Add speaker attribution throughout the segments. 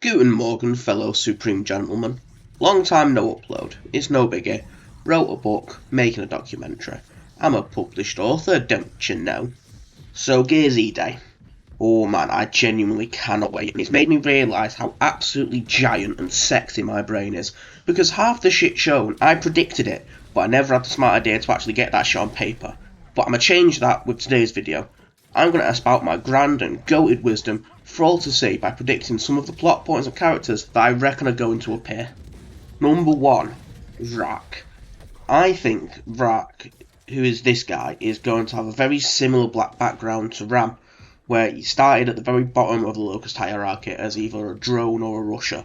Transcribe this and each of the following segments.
Speaker 1: Guten Morgen, fellow Supreme Gentlemen. Long time no upload. It's no biggie. Wrote a book, making a documentary. I'm a published author, don't you know? So Gears E-Day. Oh man, I genuinely cannot wait, and it's made me realise how absolutely giant and sexy my brain is, because half the shit shown, I predicted it, but I never had the smart idea to actually get that shit on paper. But I'm going to change that with today's video. I'm going to espout my grand and goated wisdom for all to see by predicting some of the plot points and characters that I reckon are going to appear. Number 1. Vraak. I think Vraak, who is this guy, is going to have a very similar black background to Ram, where he started at the very bottom of the Locust hierarchy as either a drone or a rusher.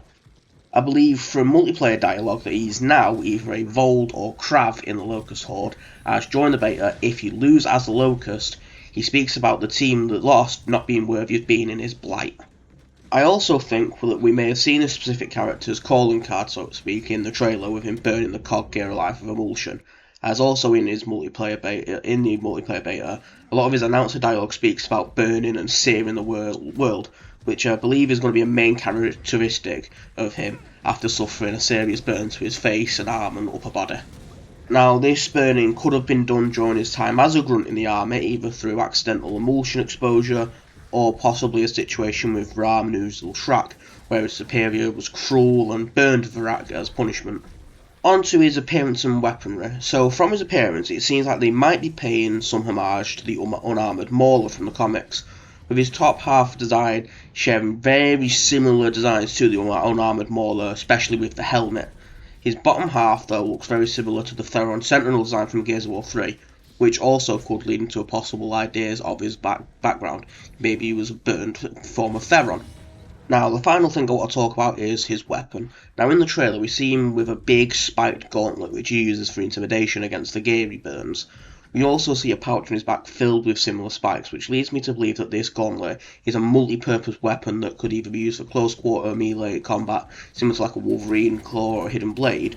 Speaker 1: I believe from multiplayer dialogue that he's now either a Vold or Krav in the Locust Horde, as during the beta, if you lose as the Locust, he speaks about the team that lost not being worthy of being in his blight. I also think that we may have seen a specific character's calling card, so to speak, in the trailer with him burning the cog gear alive with emulsion, as also in his multiplayer beta, a lot of his announcer dialogue speaks about burning and searing the world, which I believe is going to be a main characteristic of him after suffering a serious burn to his face and arm and upper body. Now, this burning could have been done during his time as a grunt in the army, either through accidental emulsion exposure, or possibly a situation with Ram Noozle Shrak, where his superior was cruel and burned Vraak as punishment. On to his appearance and weaponry. So from his appearance, it seems like they might be paying some homage to the unarmoured Mauler from the comics, with his top half design sharing very similar designs to the unarmoured Mauler, especially with the helmet. His bottom half, though, looks very similar to the Theron Sentinel design from Gears of War 3, which also could lead into possible ideas of his background. Maybe he was a burned form of Theron. Now, the final thing I want to talk about is his weapon. Now, in the trailer, we see him with a big spiked gauntlet, which he uses for intimidation against the gear he burns. We also see a pouch on his back filled with similar spikes, which leads me to believe that this gauntlet is a multi-purpose weapon that could either be used for close quarter melee combat, similar to like a Wolverine claw or a hidden blade,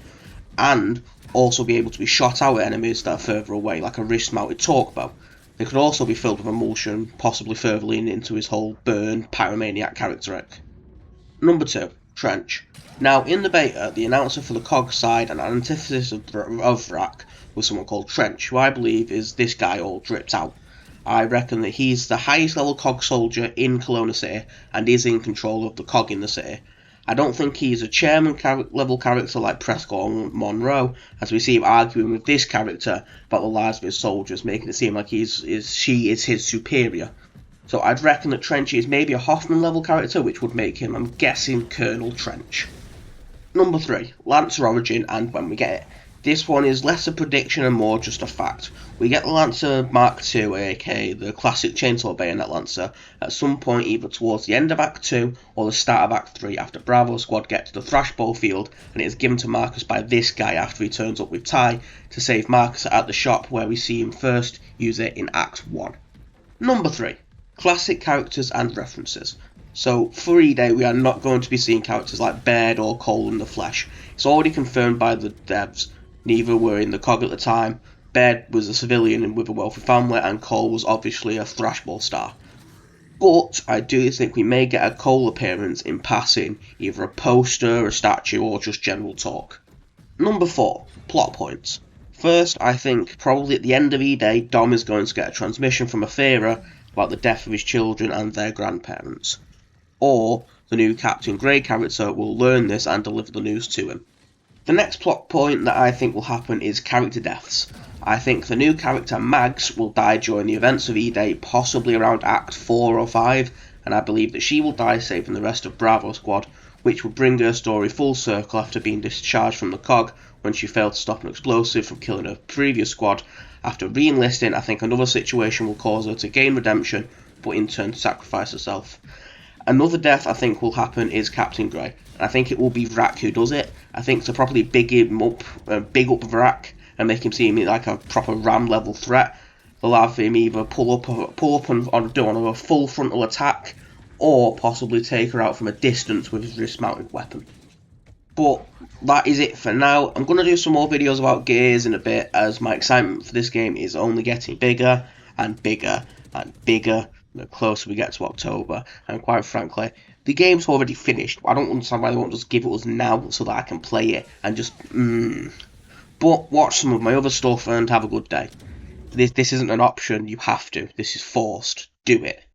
Speaker 1: and also be able to be shot out at enemies that are further away, like a wrist-mounted torque bow. They could also be filled with emulsion, possibly further leaning into his whole burn pyromaniac character. Number 2. Trench. Now, in the beta, the announcer for the COG side and antithesis of Vraak was someone called Trench, who I believe is this guy all dripped out. I reckon that he's the highest level COG soldier in Kelowna City and is in control of the COG in the city. I don't think he's a chairman level character like Prescott or Monroe, as we see him arguing with this character about the lives of his soldiers, making it seem like she is his superior. So I'd reckon that Trench is maybe a Hoffman level character, which would make him, I'm guessing, Colonel Trench. Number 3. Lancer origin and when we get it. This one is less a prediction and more just a fact. We get the Lancer Mark II, aka the classic chainsaw bayonet Lancer, at some point either towards the end of Act 2 or the start of Act 3 after Bravo Squad get to the Thrashball field and it is given to Marcus by this guy after he turns up with Ty to save Marcus at the shop where we see him first use it in Act 1. Number 3. Classic characters and references. So, for E-Day, we are not going to be seeing characters like Baird or Cole in the flesh. It's already confirmed by the devs. Neither were in the COG at the time. Baird was a civilian with a wealthy family, and Cole was obviously a Thrashball star. But I do think we may get a Cole appearance in passing, either a poster, a statue, or just general talk. Number 4. Plot points. First, I think probably at the end of E-Day, Dom is going to get a transmission from Athera about the death of his children and their grandparents. Or the new Captain Grey character will learn this and deliver the news to him. The next plot point that I think will happen is character deaths. I think the new character Mags will die during the events of E-Day, possibly around Act 4 or 5, and I believe that she will die saving the rest of Bravo Squad, which will bring her story full circle after being discharged from the COG when she failed to stop an explosive from killing her previous squad. After re-enlisting, I think another situation will cause her to gain redemption, but in turn sacrifice herself. Another death I think will happen is Captain Grey, and I think it will be Vraak who does it. I think to properly big up Vraak and make him seem like a proper Ram level threat, they'll have him either pull up and do a full frontal attack, or possibly take her out from a distance with his wrist-mounted weapon. But that is it for now. I'm going to do some more videos about Gears in a bit, as my excitement for this game is only getting bigger and bigger and bigger the closer we get to October, and quite frankly, The game's already finished. I don't understand why they won't just give it us now so that I can play it and just, But watch some of my other stuff and have a good day. This isn't an option, you have to. This is forced. Do it.